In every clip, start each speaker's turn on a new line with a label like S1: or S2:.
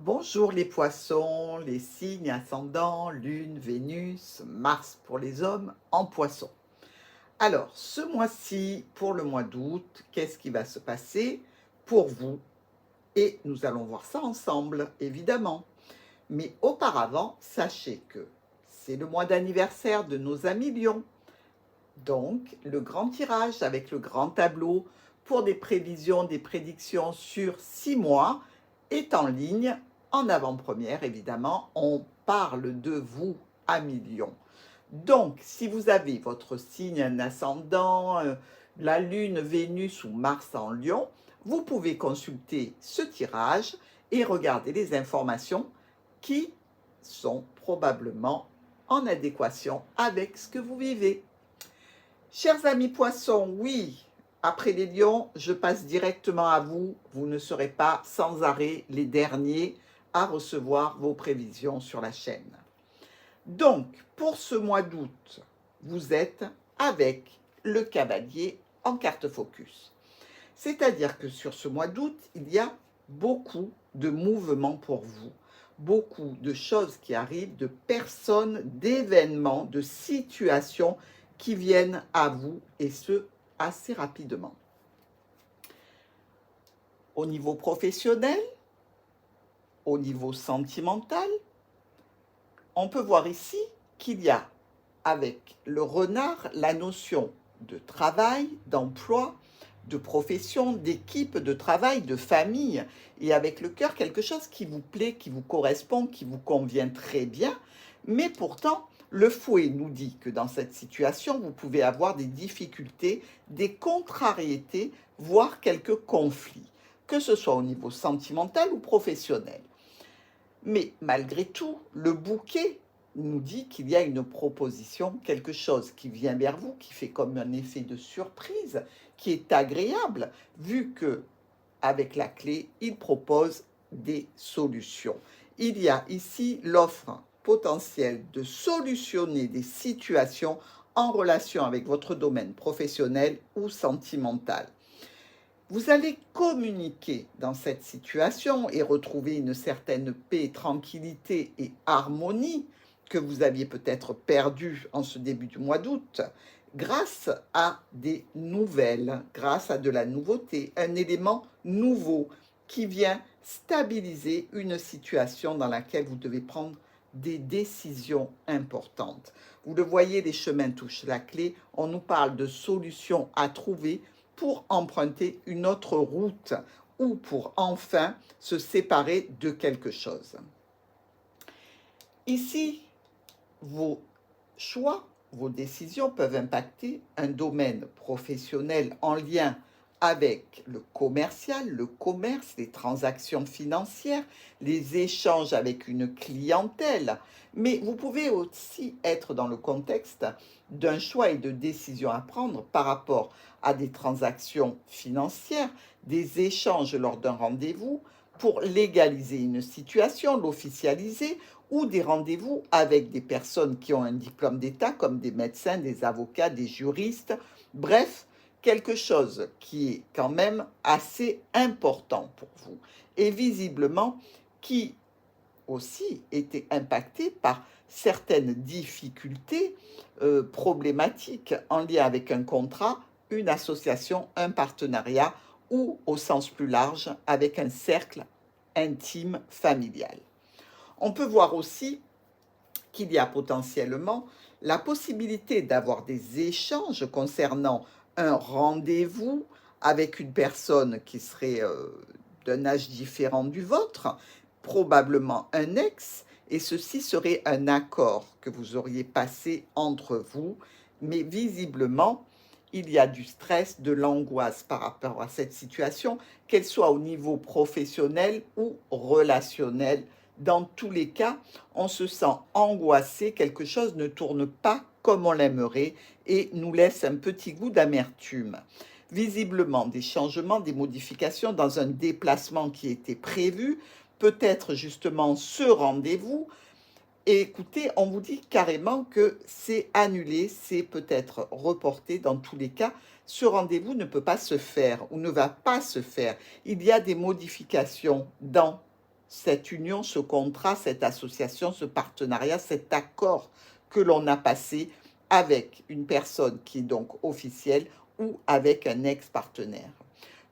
S1: Bonjour les poissons, les signes ascendants, Lune, Vénus, Mars pour les hommes en poisson. Alors, ce mois-ci, pour le mois d'août, qu'est-ce qui va se passer pour vous? Et nous allons voir ça ensemble, évidemment. Mais auparavant, sachez que c'est le mois d'anniversaire de nos amis Lions. Donc, le grand tirage avec le grand tableau pour des prévisions, des prédictions sur 6 mois est en ligne, en avant-première évidemment. On parle de vous, amis Lions. Donc, si vous avez votre signe, un ascendant, la Lune, Vénus ou Mars en Lion, vous pouvez consulter ce tirage et regarder les informations qui sont probablement en adéquation avec ce que vous vivez. Chers amis poissons, oui, après les lions, je passe directement à vous. Vous ne serez pas sans arrêt les derniers à recevoir vos prévisions sur la chaîne. Donc, pour ce mois d'août, vous êtes avec le cavalier en carte focus. C'est-à-dire que sur ce mois d'août, il y a beaucoup de mouvements pour vous, beaucoup de choses qui arrivent, de personnes, d'événements, de situations qui viennent à vous, et ce, assez rapidement. Au niveau professionnel, au niveau sentimental, on peut voir ici qu'il y a, avec le renard, la notion de travail, d'emploi, de profession, d'équipe, de travail, de famille, et avec le cœur, quelque chose qui vous plaît, qui vous correspond, qui vous convient très bien, mais pourtant, le fouet nous dit que dans cette situation, vous pouvez avoir des difficultés, des contrariétés, voire quelques conflits, que ce soit au niveau sentimental ou professionnel. Mais malgré tout, le bouquet nous dit qu'il y a une proposition, quelque chose qui vient vers vous, qui fait comme un effet de surprise, qui est agréable, vu que avec la clé, il propose des solutions. Il y a ici l'offre potentielle de solutionner des situations en relation avec votre domaine professionnel ou sentimental. Vous allez communiquer dans cette situation et retrouver une certaine paix, tranquillité et harmonie que vous aviez peut-être perdue en ce début du mois d'août, grâce à des nouvelles, grâce à de la nouveauté, un élément nouveau qui vient stabiliser une situation dans laquelle vous devez prendre des décisions importantes. Vous le voyez, les chemins touchent la clé. On nous parle de solutions à trouver pour emprunter une autre route ou pour enfin se séparer de quelque chose. Ici, vos choix, vos décisions peuvent impacter un domaine professionnel en lien avec le commercial, le commerce, les transactions financières, les échanges avec une clientèle. Mais vous pouvez aussi être dans le contexte d'un choix et de décisions à prendre par rapport à des transactions financières, des échanges lors d'un rendez-vous pour légaliser une situation, l'officialiser, ou des rendez-vous avec des personnes qui ont un diplôme d'État, comme des médecins, des avocats, des juristes, bref, quelque chose qui est quand même assez important pour vous, et visiblement qui aussi était impacté par certaines difficultés problématiques en lien avec un contrat, une association, un partenariat, ou au sens plus large, avec un cercle intime familial. On peut voir aussi qu'il y a potentiellement la possibilité d'avoir des échanges concernant un rendez-vous avec une personne qui serait d'un âge différent du vôtre, probablement un ex, et ceci serait un accord que vous auriez passé entre vous, mais visiblement, il y a du stress, de l'angoisse par rapport à cette situation, qu'elle soit au niveau professionnel ou relationnel. Dans tous les cas, on se sent angoissé, quelque chose ne tourne pas comme on l'aimerait et nous laisse un petit goût d'amertume. Visiblement, des changements, des modifications dans un déplacement qui était prévu, peut-être justement ce rendez-vous. Et écoutez, on vous dit carrément que c'est annulé, c'est peut-être reporté dans tous les cas. Ce rendez-vous ne peut pas se faire ou ne va pas se faire. Il y a des modifications dans cette union, ce contrat, cette association, ce partenariat, cet accord que l'on a passé avec une personne qui est donc officielle ou avec un ex-partenaire.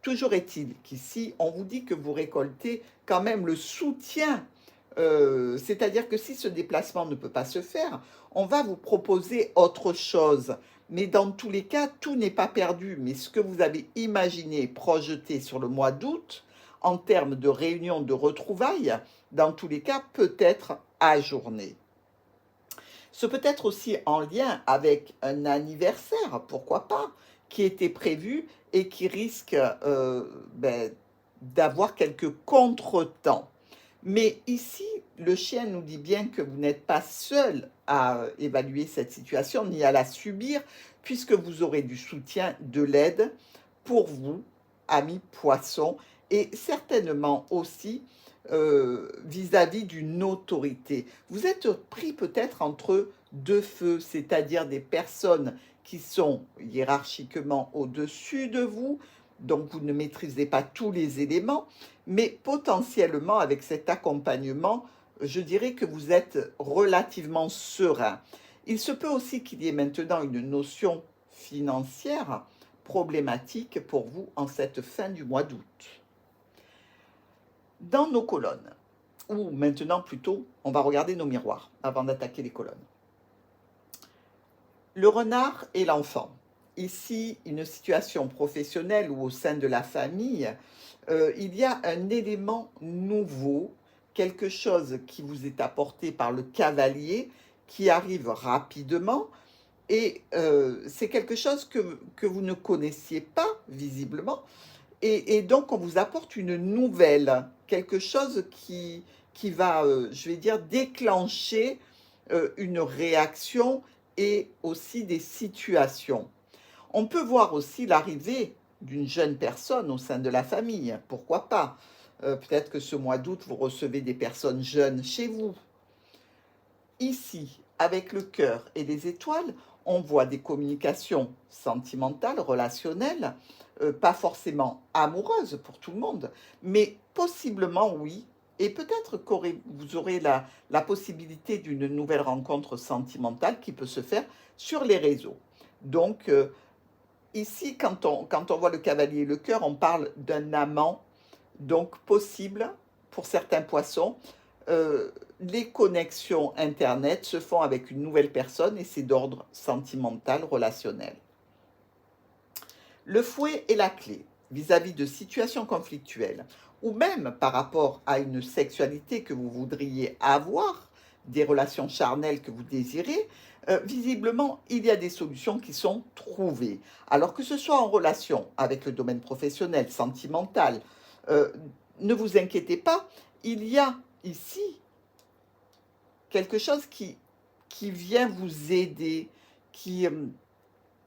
S1: Toujours est-il qu'ici, on vous dit que vous récoltez quand même le soutien, c'est-à-dire que si ce déplacement ne peut pas se faire, on va vous proposer autre chose. Mais dans tous les cas, tout n'est pas perdu. Mais ce que vous avez imaginé, projeté sur le mois d'août, en termes de réunion, de retrouvailles, dans tous les cas, peut être ajourné. Ce peut être aussi en lien avec un anniversaire, pourquoi pas, qui était prévu et qui risque d'avoir quelques contretemps. Mais ici, le chien nous dit bien que vous n'êtes pas seul à évaluer cette situation ni à la subir, puisque vous aurez du soutien, de l'aide pour vous, amis poissons, et certainement aussi vis-à-vis d'une autorité. Vous êtes pris peut-être entre deux feux, c'est-à-dire des personnes qui sont hiérarchiquement au-dessus de vous, donc vous ne maîtrisez pas tous les éléments, mais potentiellement avec cet accompagnement, je dirais que vous êtes relativement serein. Il se peut aussi qu'il y ait maintenant une notion financière problématique pour vous en cette fin du mois d'août. Dans nos colonnes, ou maintenant plutôt, on va regarder nos miroirs avant d'attaquer les colonnes. Le renard et l'enfant. Ici, une situation professionnelle ou au sein de la famille, il y a un élément nouveau, quelque chose qui vous est apporté par le cavalier, qui arrive rapidement, et c'est quelque chose que vous ne connaissiez pas, visiblement, et donc on vous apporte une nouvelle, quelque chose qui va, je vais dire, déclencher une réaction et aussi des situations. On peut voir aussi l'arrivée d'une jeune personne au sein de la famille, pourquoi pas. Peut-être que ce mois d'août, vous recevez des personnes jeunes chez vous. Ici, avec le cœur et les étoiles, on voit des communications sentimentales, relationnelles, pas forcément amoureuses pour tout le monde, mais possiblement oui. Et peut-être que vous aurez la possibilité d'une nouvelle rencontre sentimentale qui peut se faire sur les réseaux. Donc, ici, quand on voit le cavalier et le cœur, on parle d'un amant, donc possible pour certains poissons. Les connexions Internet se font avec une nouvelle personne et c'est d'ordre sentimental, relationnel. Le fouet est la clé vis-à-vis de situations conflictuelles ou même par rapport à une sexualité que vous voudriez avoir, des relations charnelles que vous désirez. Visiblement, il y a des solutions qui sont trouvées. Alors que ce soit en relation avec le domaine professionnel, sentimental, ne vous inquiétez pas, il y a ici quelque chose qui vient vous aider, qui,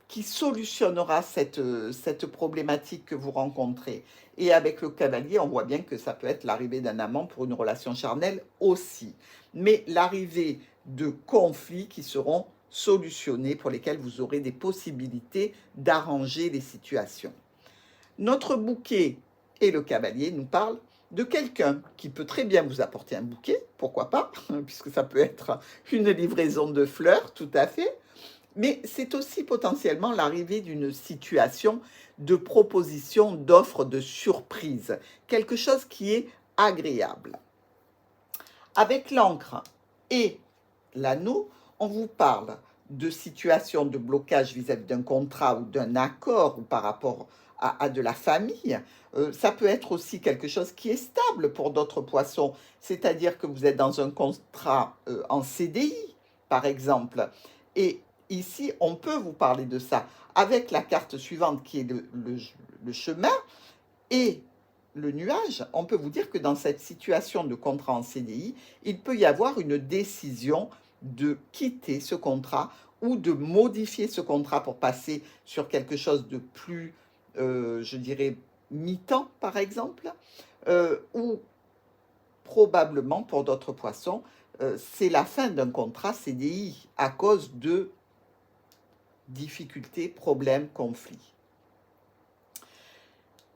S1: qui solutionnera cette problématique que vous rencontrez. Et avec le cavalier, on voit bien que ça peut être l'arrivée d'un amant pour une relation charnelle aussi. Mais l'arrivée de conflits qui seront solutionnés, pour lesquels vous aurez des possibilités d'arranger les situations. Notre bouquet et le cavalier nous parlent de quelqu'un qui peut très bien vous apporter un bouquet, pourquoi pas, puisque ça peut être une livraison de fleurs, tout à fait, mais c'est aussi potentiellement l'arrivée d'une situation de proposition, d'offre, de surprise, quelque chose qui est agréable. Avec l'encre et l'anneau, on vous parle de situations de blocage vis-à-vis d'un contrat ou d'un accord ou par rapport à de la famille. Ça peut être aussi quelque chose qui est stable pour d'autres poissons, c'est-à-dire que vous êtes dans un contrat en CDI, par exemple. Et ici, on peut vous parler de ça avec la carte suivante qui est le chemin et le nuage. On peut vous dire que dans cette situation de contrat en CDI, il peut y avoir une décision de quitter ce contrat ou de modifier ce contrat pour passer sur quelque chose de plus, je dirais, mi-temps, par exemple, ou probablement pour d'autres poissons, c'est la fin d'un contrat CDI à cause de difficultés, problèmes, conflits.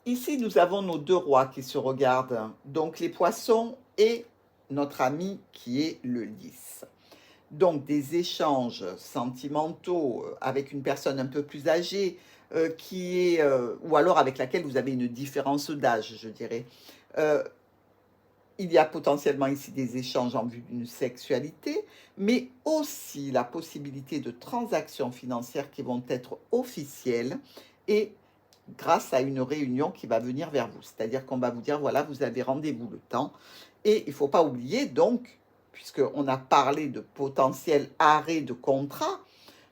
S1: Ici, nous avons nos deux rois qui se regardent. Donc, les poissons, et notre ami qui est le lys. Donc des échanges sentimentaux avec une personne un peu plus âgée, ou alors avec laquelle vous avez une différence d'âge, je dirais. Euh, il y a potentiellement ici des échanges en vue d'une sexualité, mais aussi la possibilité de transactions financières qui vont être officielles et grâce à une réunion qui va venir vers vous. C'est-à-dire qu'on va vous dire, voilà, vous avez rendez-vous le temps. Et il ne faut pas oublier, donc, puisqu'on a parlé de potentiel arrêt de contrat,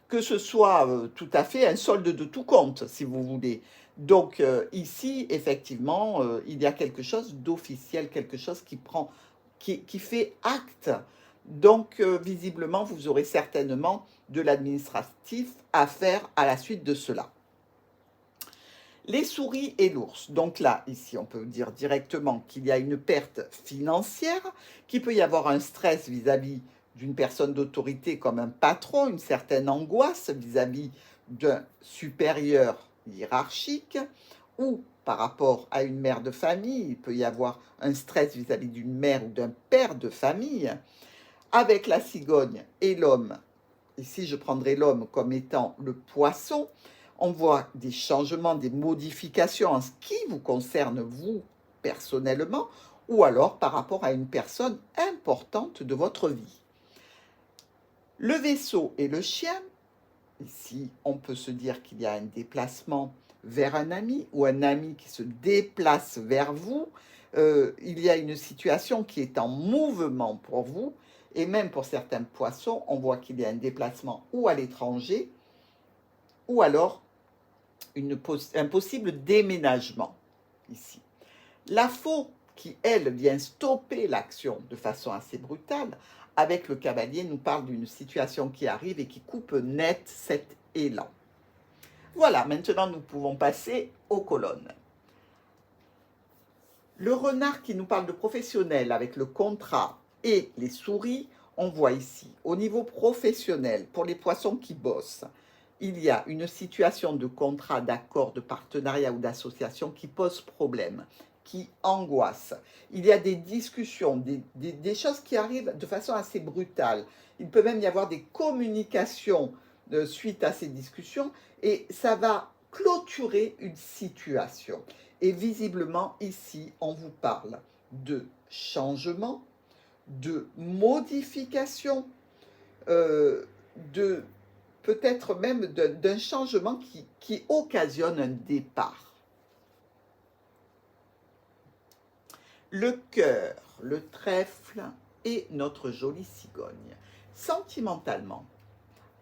S1: que ce soit tout à fait un solde de tout compte, si vous voulez. Donc ici, effectivement, il y a quelque chose d'officiel, quelque chose qui fait acte. Donc visiblement, vous aurez certainement de l'administratif à faire à la suite de cela. Les souris et l'ours. Donc là, ici, on peut dire directement qu'il y a une perte financière, qu'il peut y avoir un stress vis-à-vis d'une personne d'autorité comme un patron, une certaine angoisse vis-à-vis d'un supérieur hiérarchique, ou par rapport à une mère de famille, il peut y avoir un stress vis-à-vis d'une mère ou d'un père de famille. Avec la cigogne et l'homme, ici je prendrai l'homme comme étant le poisson, on voit des changements, des modifications en ce qui vous concerne vous personnellement, ou alors par rapport à une personne importante de votre vie. Le vaisseau et le chien, ici on peut se dire qu'il y a un déplacement vers un ami ou un ami qui se déplace vers vous. Il y a une situation qui est en mouvement pour vous, et même pour certains poissons, on voit qu'il y a un déplacement ou à l'étranger, ou alors un possible déménagement ici. La faux qui, elle, vient stopper l'action de façon assez brutale, avec le cavalier, nous parle d'une situation qui arrive et qui coupe net cet élan. Voilà, maintenant nous pouvons passer aux colonnes. Le renard qui nous parle de professionnel avec le contrat et les souris, on voit ici, au niveau professionnel, pour les poissons qui bossent, il y a une situation de contrat, d'accord, de partenariat ou d'association qui pose problème, qui angoisse. Il y a des discussions, des choses qui arrivent de façon assez brutale. Il peut même y avoir des communications suite à ces discussions et ça va clôturer une situation. Et visiblement, ici, on vous parle de changement, de modification, de peut-être même d'un changement qui occasionne un départ. Le cœur, le trèfle et notre jolie cigogne. Sentimentalement,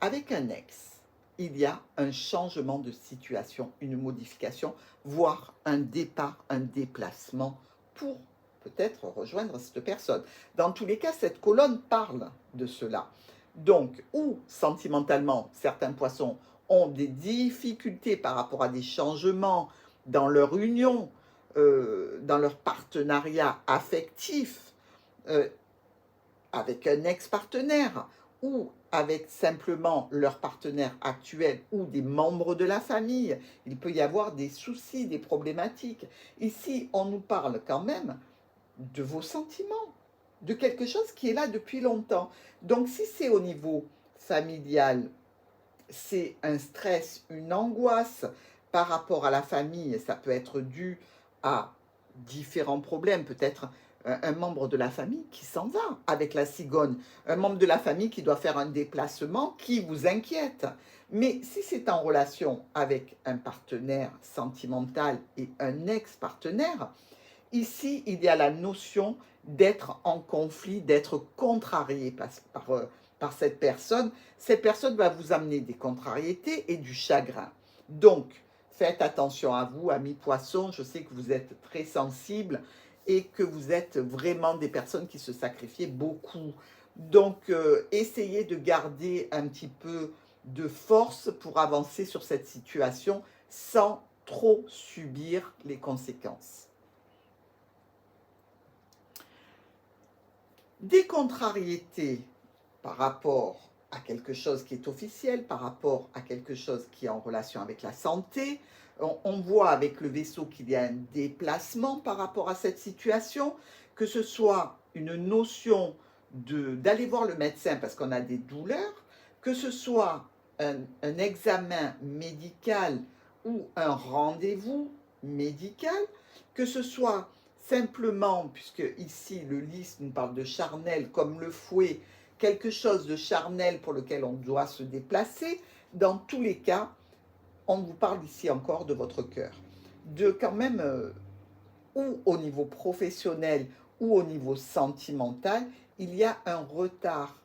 S1: avec un ex, il y a un changement de situation, une modification, voire un départ, un déplacement pour peut-être rejoindre cette personne. Dans tous les cas, cette colonne parle de cela. Donc, ou sentimentalement, certains poissons ont des difficultés par rapport à des changements dans leur union, dans leur partenariat affectif, euh, avec un ex-partenaire ou avec simplement leur partenaire actuel ou des membres de la famille. Il peut y avoir des soucis, des problématiques. Ici, on nous parle quand même de vos sentiments, de quelque chose qui est là depuis longtemps. Donc, si c'est au niveau familial, c'est un stress, une angoisse par rapport à la famille. Ça peut être dû à différents problèmes, peut-être un membre de la famille qui s'en va avec la cigogne, un membre de la famille qui doit faire un déplacement qui vous inquiète. Mais si c'est en relation avec un partenaire sentimental et un ex-partenaire, ici, il y a la notion d'être en conflit, d'être contrarié par cette personne. Cette personne va vous amener des contrariétés et du chagrin. Donc, faites attention à vous, amis poissons. Je sais que vous êtes très sensibles et que vous êtes vraiment des personnes qui se sacrifient beaucoup. Donc, essayez de garder un petit peu de force pour avancer sur cette situation sans trop subir les conséquences. Des contrariétés par rapport à quelque chose qui est officiel, par rapport à quelque chose qui est en relation avec la santé. On voit avec le vaisseau qu'il y a un déplacement par rapport à cette situation, que ce soit une notion d'aller voir le médecin parce qu'on a des douleurs, que ce soit un examen médical ou un rendez-vous médical, que ce soit simplement, puisque ici le lys nous parle de charnel comme le fouet, quelque chose de charnel pour lequel on doit se déplacer, dans tous les cas, on vous parle ici encore de votre cœur. De quand même, ou au niveau professionnel ou au niveau sentimental, il y a un retard.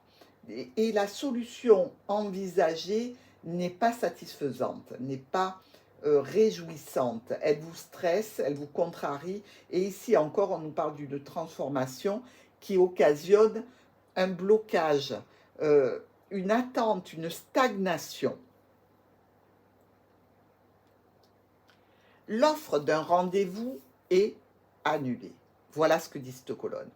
S1: Et la solution envisagée n'est pas satisfaisante, n'est pas réjouissante. Elle vous stresse, elle vous contrarie. Et ici encore, on nous parle d'une transformation qui occasionne un blocage, une attente, une stagnation. L'offre d'un rendez-vous est annulée. Voilà ce que dit cette colonne.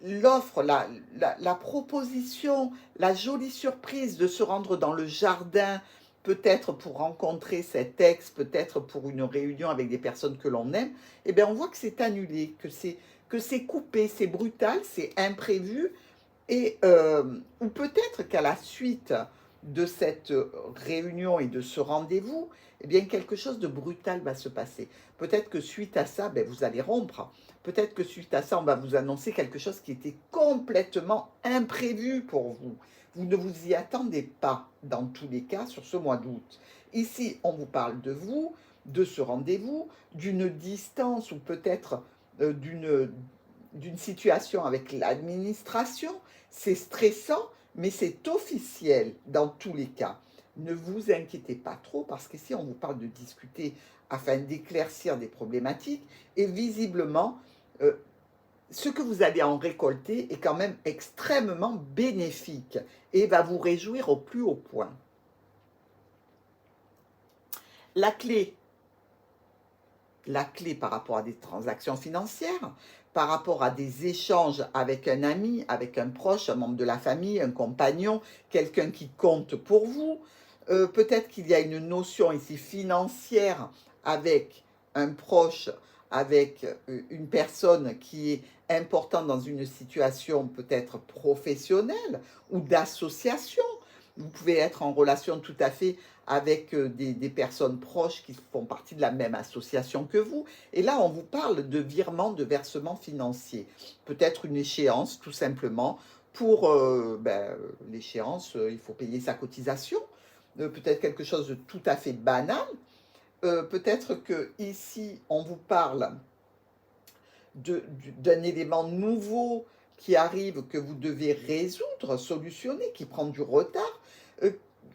S1: L'offre, la proposition, la jolie surprise de se rendre dans le jardin, peut-être pour rencontrer cet ex, peut-être pour une réunion avec des personnes que l'on aime, eh bien on voit que c'est annulé, que c'est coupé, c'est brutal, c'est imprévu, et ou peut-être qu'à la suite de cette réunion et de ce rendez-vous, eh bien quelque chose de brutal va se passer. Peut-être que suite à ça, ben, vous allez rompre. Peut-être que suite à ça, on va vous annoncer quelque chose qui était complètement imprévu pour vous. Vous ne vous y attendez pas, dans tous les cas, sur ce mois d'août. Ici, on vous parle de vous, de ce rendez-vous, d'une distance ou peut-être d'une situation avec l'administration. C'est stressant, mais c'est officiel dans tous les cas. Ne vous inquiétez pas trop parce qu'ici, on vous parle de discuter afin d'éclaircir des problématiques et visiblement, ce que vous allez en récolter est quand même extrêmement bénéfique et va vous réjouir au plus haut point. La clé par rapport à des transactions financières, par rapport à des échanges avec un ami, avec un proche, un membre de la famille, un compagnon, quelqu'un qui compte pour vous. Peut-être qu'il y a une notion ici financière avec un proche, avec une personne qui est importante dans une situation peut-être professionnelle ou d'association. Vous pouvez être en relation tout à fait avec des personnes proches qui font partie de la même association que vous. Et là, on vous parle de virement, de versement financier. Peut-être une échéance, tout simplement. Pour l'échéance, il faut payer sa cotisation. Peut-être quelque chose de tout à fait banal. Peut-être que ici, on vous parle d'un élément nouveau qui arrive, que vous devez résoudre, solutionner, qui prend du retard.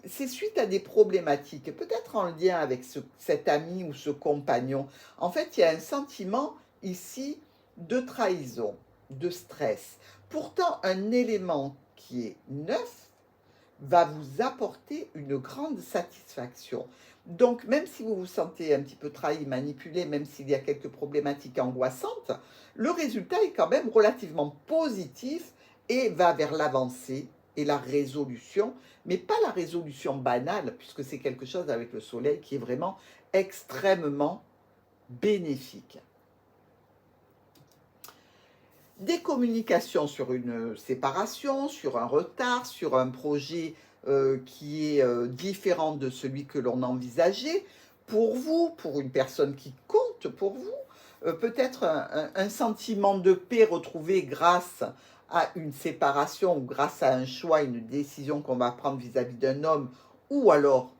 S1: C'est suite à des problématiques, peut-être en lien avec cet ami ou ce compagnon. En fait, il y a un sentiment ici de trahison, de stress. Pourtant, un élément qui est neuf va vous apporter une grande satisfaction. Donc, même si vous vous sentez un petit peu trahi, manipulé, même s'il y a quelques problématiques angoissantes, le résultat est quand même relativement positif et va vers l'avancée et la résolution, mais pas la résolution banale, puisque c'est quelque chose avec le soleil qui est vraiment extrêmement bénéfique. Des communications sur une séparation, sur un retard, sur un projet qui est différent de celui que l'on envisageait, pour vous, pour une personne qui compte pour vous, peut-être un sentiment de paix retrouvé grâce à une séparation ou grâce à un choix, une décision qu'on va prendre vis-à-vis d'un homme ou alors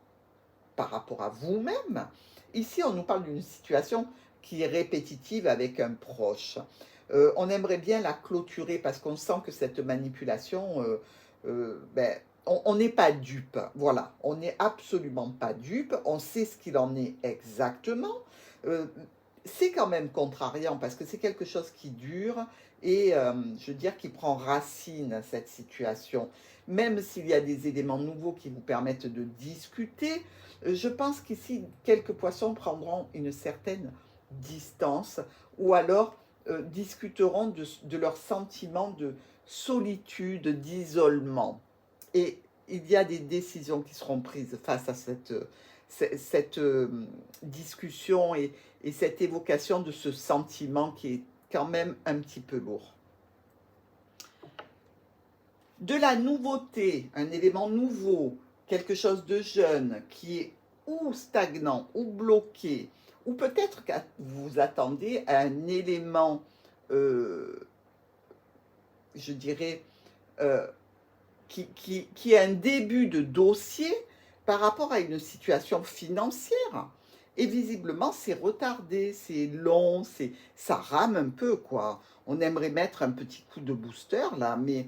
S1: par rapport à vous-même. Ici, on nous parle d'une situation qui est répétitive avec un proche. On aimerait bien la clôturer parce qu'on sent que cette manipulation, on n'est pas dupe. Voilà, on n'est absolument pas dupe. On sait ce qu'il en est exactement. C'est quand même contrariant parce que c'est quelque chose qui dure et je veux dire qui prend racine cette situation. Même s'il y a des éléments nouveaux qui vous permettent de discuter, je pense qu'ici, quelques poissons prendront une certaine distance ou alors discuteront de leur sentiment de solitude, d'isolement. Et il y a des décisions qui seront prises face à cette discussion et cette évocation de ce sentiment qui est quand même un petit peu lourd. de la nouveauté, un élément nouveau, quelque chose de jeune qui est ou stagnant ou bloqué, ou peut-être que vous attendez à un élément, je dirais, euh, qui est un début de dossier par rapport à une situation financière. Et visiblement, c'est retardé, c'est long, ça rame un peu, quoi. On aimerait mettre un petit coup de booster, là, mais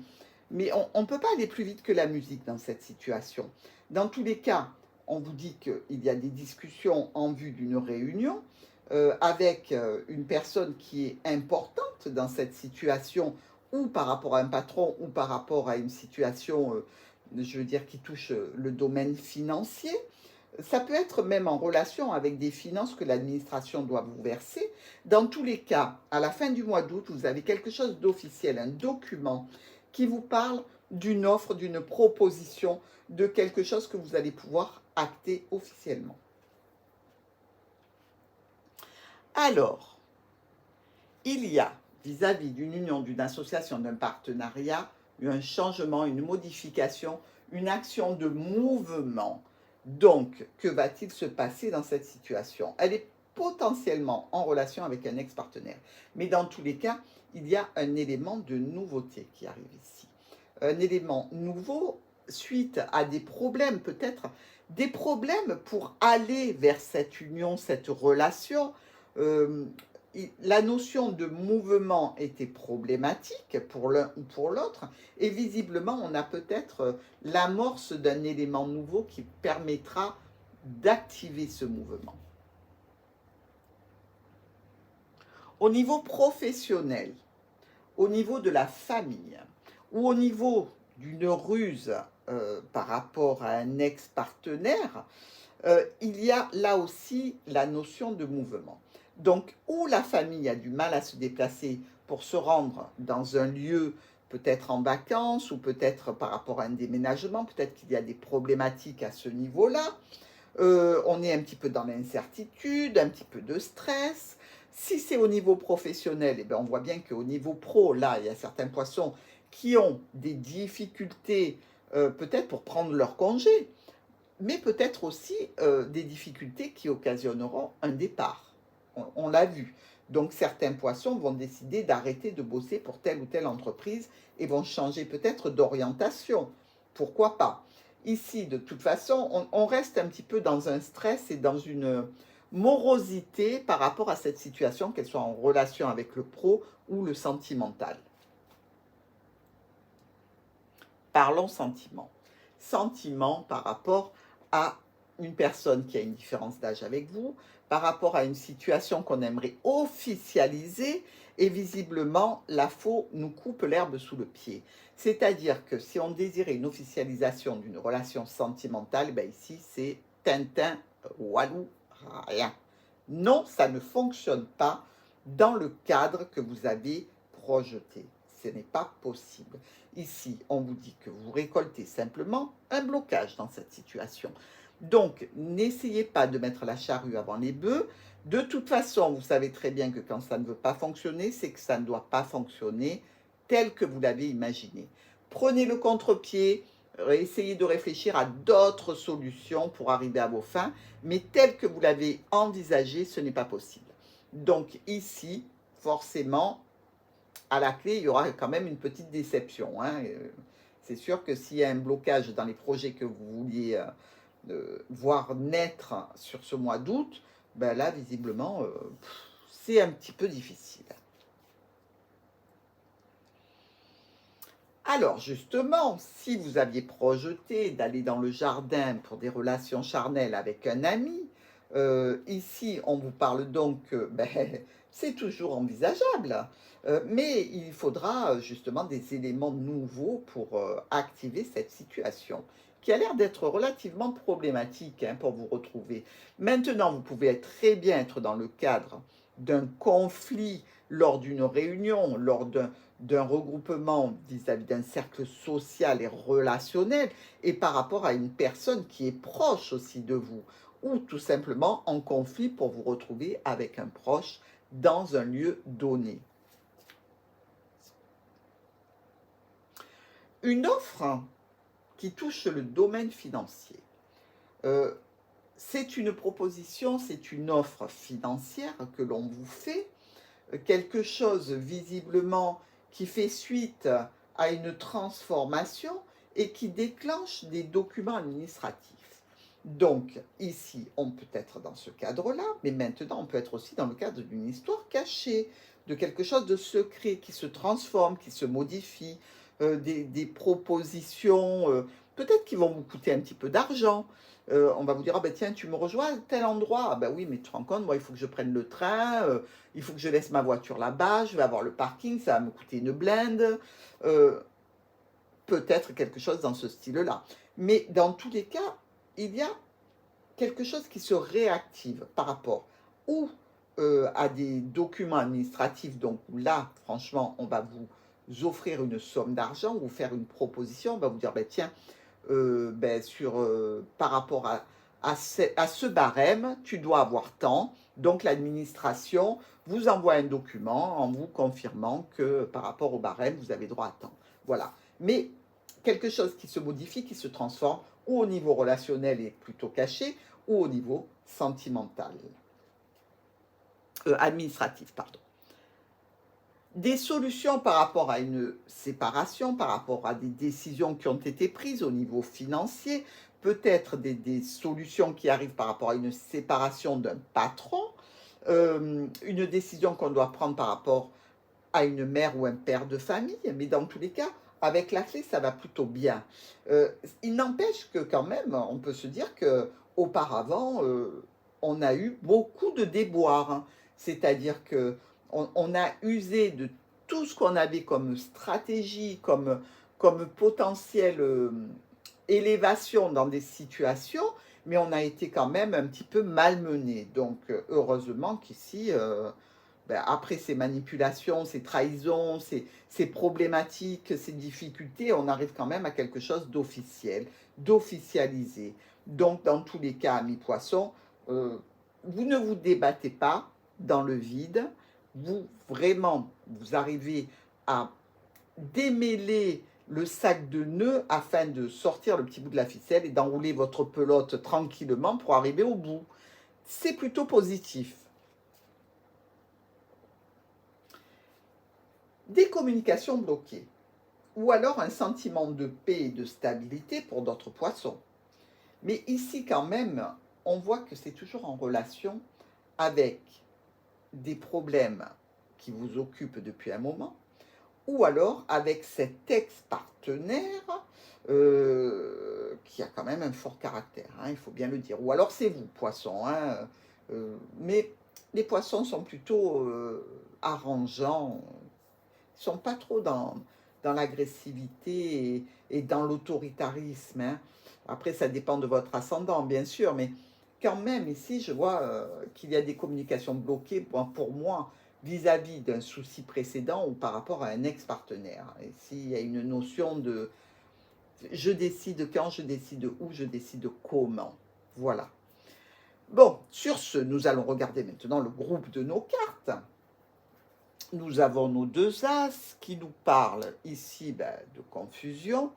S1: on ne peut pas aller plus vite que la musique dans cette situation. Dans tous les cas, on vous dit qu'il y a des discussions en vue d'une réunion avec une personne qui est importante dans cette situation, ou par rapport à un patron, ou par rapport à une situation, je veux dire, qui touche le domaine financier. Ça peut être même en relation avec des finances que l'administration doit vous verser. Dans tous les cas, à la fin du mois d'août, vous avez quelque chose d'officiel, un document qui vous parle d'une offre, d'une proposition, de quelque chose que vous allez pouvoir acter officiellement. Alors, il y a, vis-à-vis d'une union, d'une association, d'un partenariat, un changement, une modification, une action de mouvement. Donc, que va-t-il se passer dans cette situation? Elle est potentiellement en relation avec un ex-partenaire. Mais dans tous les cas, il y a un élément de nouveauté qui arrive ici. Un élément nouveau suite à des problèmes, peut-être des problèmes pour aller vers cette union, cette relation. Euh, la notion de mouvement était problématique pour l'un ou pour l'autre, et visiblement, on a peut-être l'amorce d'un élément nouveau qui permettra d'activer ce mouvement. Au niveau professionnel, au niveau de la famille, ou au niveau d'une ruse par rapport à un ex-partenaire, il y a là aussi la notion de mouvement. Donc, où la famille a du mal à se déplacer pour se rendre dans un lieu, peut-être en vacances, ou peut-être par rapport à un déménagement, peut-être qu'il y a des problématiques à ce niveau-là. On est un petit peu dans l'incertitude, un petit peu de stress. Si c'est au niveau professionnel, eh bien on voit bien qu'au niveau pro, là, il y a certains poissons qui ont des difficultés, peut-être pour prendre leur congé, mais peut-être aussi des difficultés qui occasionneront un départ. On l'a vu. Donc certains poissons vont décider d'arrêter de bosser pour telle ou telle entreprise et vont changer peut-être d'orientation. Pourquoi pas? Ici, de toute façon, on reste un petit peu dans un stress et dans une morosité par rapport à cette situation, qu'elle soit en relation avec le pro ou le sentimental. Parlons sentiment. Sentiment par rapport à une personne qui a une différence d'âge avec vous, par rapport à une situation qu'on aimerait officialiser, et visiblement, la faux nous coupe l'herbe sous le pied. C'est-à-dire que si on désirait une officialisation d'une relation sentimentale, ben ici, c'est Tintin, Walou, rien. Non, ça ne fonctionne pas dans le cadre que vous avez projeté. Ce n'est pas possible. Ici, on vous dit que vous récoltez simplement un blocage dans cette situation. Donc, n'essayez pas de mettre la charrue avant les bœufs. De toute façon, vous savez très bien que quand ça ne veut pas fonctionner, c'est que ça ne doit pas fonctionner tel que vous l'avez imaginé. Prenez le contre-pied, essayez de réfléchir à d'autres solutions pour arriver à vos fins, mais tel que vous l'avez envisagé, ce n'est pas possible. Donc ici, forcément, à la clé, il y aura quand même une petite déception. Hein. C'est sûr que s'il y a un blocage dans les projets que vous vouliez voir naître sur ce mois d'août, ben là, visiblement, c'est un petit peu difficile. Alors justement, si vous aviez projeté d'aller dans le jardin pour des relations charnelles avec un ami, ici on vous parle donc que ben, c'est toujours envisageable, mais il faudra justement des éléments nouveaux pour activer cette situation qui a l'air d'être relativement problématique hein, pour vous retrouver. Maintenant, vous pouvez très bien être dans le cadre d'un conflit lors d'une réunion, lors d'un regroupement vis-à-vis d'un cercle social et relationnel, et par rapport à une personne qui est proche aussi de vous, ou tout simplement en conflit pour vous retrouver avec un proche dans un lieu donné. Une offre qui touche le domaine financier. Euh, c'est une proposition, c'est une offre financière que l'on vous fait, quelque chose visiblement qui fait suite à une transformation et qui déclenche des documents administratifs. Donc, ici, on peut être dans ce cadre-là, mais maintenant, on peut être aussi dans le cadre d'une histoire cachée, de quelque chose de secret qui se transforme, qui se modifie, des propositions, peut-être qui vont vous coûter un petit peu d'argent. On va vous dire, ah ben tiens, tu me rejoins à tel endroit. Ah ben oui, mais tu te rends compte, moi, il faut que je prenne le train, il faut que je laisse ma voiture là-bas, je vais avoir le parking, ça va me coûter une blinde. Peut-être quelque chose dans ce style-là. Mais dans tous les cas, il y a quelque chose qui se réactive par rapport ou à des documents administratifs, donc là, franchement, on va vous offrir une somme d'argent, vous faire une proposition, on va vous dire, ben, tiens, par rapport à ce barème, tu dois avoir tant, donc l'administration vous envoie un document en vous confirmant que par rapport au barème, vous avez droit à tant. Voilà. Mais quelque chose qui se modifie, qui se transforme, ou au niveau relationnel et plutôt caché, ou au niveau sentimental, administratif, pardon. Des solutions par rapport à une séparation, par rapport à des décisions qui ont été prises au niveau financier, peut-être des solutions qui arrivent par rapport à une séparation d'un patron, une décision qu'on doit prendre par rapport à une mère ou un père de famille, mais dans tous les cas, avec la clé, ça va plutôt bien. Il n'empêche que quand même, on peut se dire que auparavant, on a eu beaucoup de déboires, hein. C'est-à-dire que on a usé de tout ce qu'on avait comme stratégie, comme potentielle élévation dans des situations, mais on a été quand même un petit peu malmené. Donc, heureusement qu'ici, après ces manipulations, ces trahisons, ces problématiques, ces difficultés, on arrive quand même à quelque chose d'officiel, d'officialisé. Donc, dans tous les cas, amis poissons, vous ne vous débattez pas dans le vide. Vous, vraiment, vous arrivez à démêler le sac de nœuds afin de sortir le petit bout de la ficelle et d'enrouler votre pelote tranquillement pour arriver au bout. C'est plutôt positif. Des communications bloquées, ou alors un sentiment de paix et de stabilité pour d'autres poissons. Mais ici quand même, on voit que c'est toujours en relation avec des problèmes qui vous occupent depuis un moment, ou alors avec cet ex-partenaire qui a quand même un fort caractère, hein, il faut bien le dire. Ou alors c'est vous, poissons, hein, mais les poissons sont plutôt arrangeants, ils ne sont pas trop dans l'agressivité et dans l'autoritarisme, hein. Après, ça dépend de votre ascendant, bien sûr, mais quand même, ici, je vois qu'il y a des communications bloquées pour moi vis-à-vis d'un souci précédent ou par rapport à un ex-partenaire. Et s'il y a une notion de je décide quand, je décide où, je décide comment. Voilà. Bon, sur ce, nous allons regarder maintenant le groupe de nos cartes. Nous avons nos deux as qui nous parlent ici de confusion.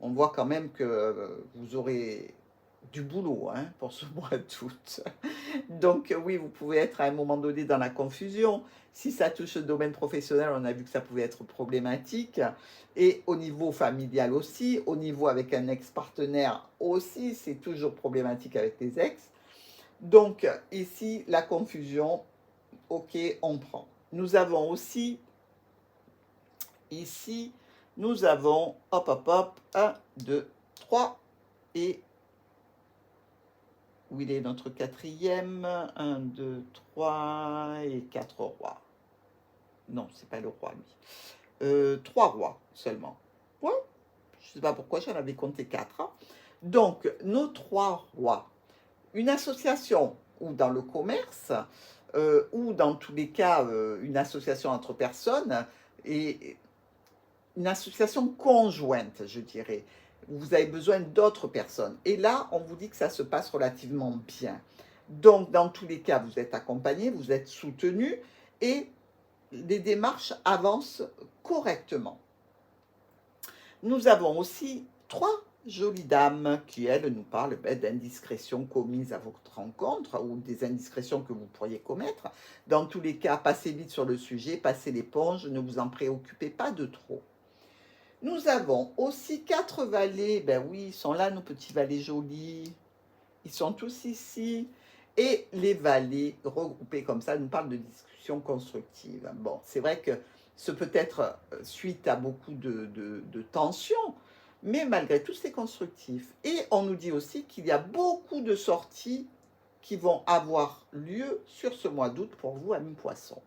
S1: On voit quand même que vous aurez du boulot pour ce mois d'août. Donc oui, vous pouvez être à un moment donné dans la confusion. Si ça touche le domaine professionnel, on a vu que ça pouvait être problématique. Et au niveau familial aussi, au niveau avec un ex-partenaire aussi, c'est toujours problématique avec les ex. Donc ici, la confusion, ok, on prend. Nous avons aussi, ici, nous avons, hop, hop, hop, 1, 2, 3, et où il est notre quatrième, 1, 2, 3, et 4 rois. Non, c'est pas le roi, lui. 3 rois seulement. Ouais, je ne sais pas pourquoi, j'en avais compté 4. Hein. Donc, nos 3 rois. Une association, ou dans le commerce, ou dans tous les cas, une association entre personnes, et une association conjointe, je dirais. Vous avez besoin d'autres personnes. Et là, on vous dit que ça se passe relativement bien. Donc, dans tous les cas, vous êtes accompagné, vous êtes soutenu, et les démarches avancent correctement. Nous avons aussi 3 jolies dames qui, elles, nous parlent d'indiscrétions commises à votre rencontre ou des indiscrétions que vous pourriez commettre. Dans tous les cas, passez vite sur le sujet, passez l'éponge, ne vous en préoccupez pas de trop. Nous avons aussi 4 valets. Ben oui, ils sont là, nos petits valets jolis. Ils sont tous ici. Et les valets regroupés comme ça nous parlent de discussions constructives. Bon, c'est vrai que ce peut être suite à beaucoup de tensions, mais malgré tout, c'est constructif. Et on nous dit aussi qu'il y a beaucoup de sorties qui vont avoir lieu sur ce mois d'août pour vous, amis poissons.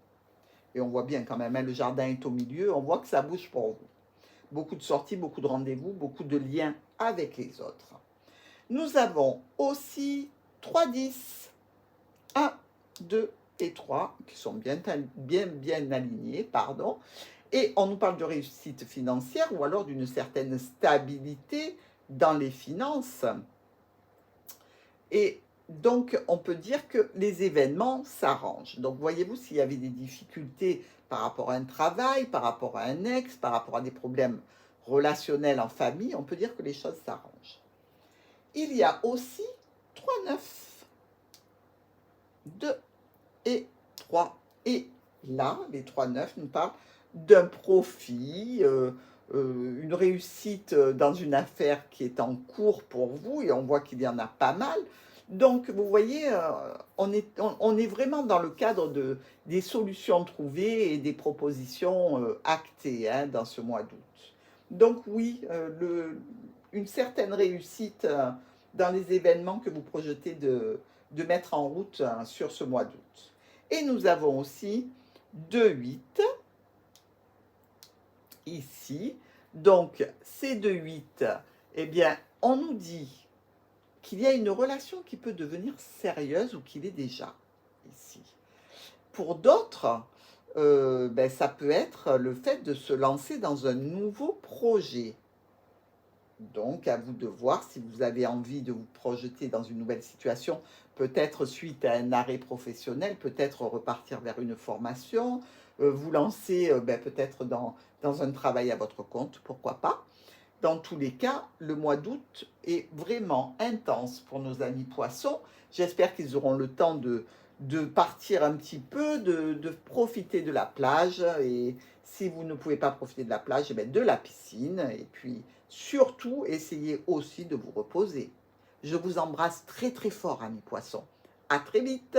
S1: Et on voit bien quand même, hein, le jardin est au milieu, on voit que ça bouge pour vous. Beaucoup de sorties, beaucoup de rendez-vous, beaucoup de liens avec les autres. Nous avons aussi 3 10, 1, 2 et 3, qui sont bien alignés, pardon. Et on nous parle de réussite financière ou alors d'une certaine stabilité dans les finances. Et donc, on peut dire que les événements s'arrangent. Donc, voyez-vous, s'il y avait des difficultés par rapport à un travail, par rapport à un ex, par rapport à des problèmes relationnels en famille, on peut dire que les choses s'arrangent. Il y a aussi 3 9, 2 et 3. Et là, les 3 9 nous parlent d'un profit, une réussite dans une affaire qui est en cours pour vous, et on voit qu'il y en a pas mal. Donc, vous voyez, on est vraiment dans le cadre des solutions trouvées et des propositions actées, hein, dans ce mois d'août. Donc oui, une certaine réussite dans les événements que vous projetez de mettre en route sur ce mois d'août. Et nous avons aussi 2 8 ici. Donc, ces 2 8, eh bien, on nous dit qu'il y a une relation qui peut devenir sérieuse ou qu'il est déjà ici. Pour d'autres, ça peut être le fait de se lancer dans un nouveau projet. Donc, à vous de voir si vous avez envie de vous projeter dans une nouvelle situation, peut-être suite à un arrêt professionnel, peut-être repartir vers une formation, vous lancer peut-être dans un travail à votre compte, pourquoi pas. Dans tous les cas, le mois d'août est vraiment intense pour nos amis poissons. J'espère qu'ils auront le temps de partir un petit peu, de profiter de la plage. Et si vous ne pouvez pas profiter de la plage, de la piscine. Et puis, surtout, essayez aussi de vous reposer. Je vous embrasse très très fort, amis poissons. À très vite!